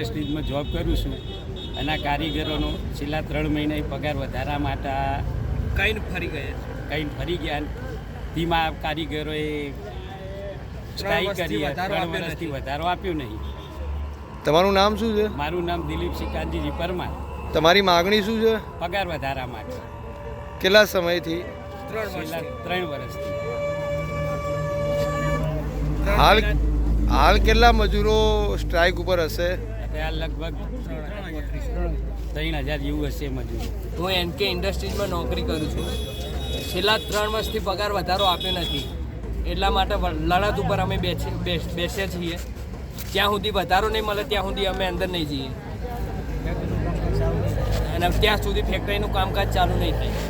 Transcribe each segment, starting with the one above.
ઇન્ડસ્ટ્રીઝમાં job કરું છું. અને કારીગરોનો છેલ્લા 3 મહિના પગાર વધારા માટે કંઈ ફરી ગયા. ધીમા કારીગરોએ સ્ટ્રાઇક કરી, 3 વર્ષથી વધારો આપ્યો નહીં. તમારું નામ શું છે? મારું નામ દિલીપ સિકાંતજી પરમાર. તમારી માગણી શું છે? પગાર વધારા માટે. કેટલા સમયથી? છેલ્લા 3 વર્ષથી. હાલ કેટલા મજૂરો સ્ટ્રાઇક ઉપર હશે? અત્યારે લગભગ 3000 જેવું હશે મજૂરો. હું એનકે ઇન્ડસ્ટ્રીઝમાં નોકરી કરું છું. છેલ્લા 3 વર્ષથી પગાર વધારો આપ્યો નથી. એટલા માટે લડત ઉપર અમે બેસીએ છીએ. જ્યાં સુધી વધારો નહીં મળે ત્યાં સુધી અમે અંદર નહીં જઈએ, અને ત્યાં સુધી ફેક્ટરીનું કામકાજ ચાલુ નહીં થાય.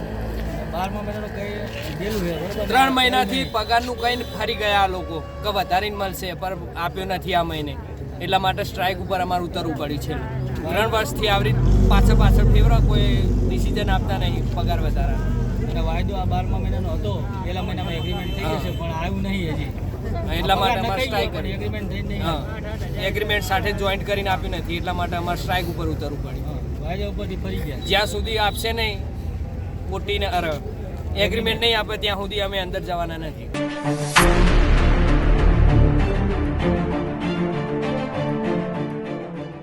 3 મહિનાથી પગારનું કંઈ ફરી ગયા આ લોકો કે વધારીને મળશે, પણ આપ્યો નથી આ મહિને. એટલા માટે સ્ટ્રાઇક ઉપર અમારે ઉતરવું પડ્યું છે. 3 વર્ષથી આવી પાછળ ફેવરા કોઈ ડિસિઝન આપતા નહીં પગાર વધારા. અને વાયદો આ 12મા મહિનાનો હતો, પહેલા મહિનામાં એગ્રીમેન્ટ થઈ જશે, પણ આવ્યું નહીં હજી. એટલા માટે અમારે સ્ટ્રાઇક કરી. એગ્રીમેન્ટ થઈ નહીં. એગ્રીમેન્ટ સાથે જોઈન્ટ કરીને આપ્યું નથી, એટલા માટે અમારે સ્ટ્રાઇક ઉપર ઉતરવું પડ્યું. વાયદા ઉપરથી ફરી ગયા. જ્યાં સુધી આપશે નહીં ઓટીને એગ્રીમેન્ટ નહીં આપે ત્યાં સુધી અમે અંદર જવાના નથી.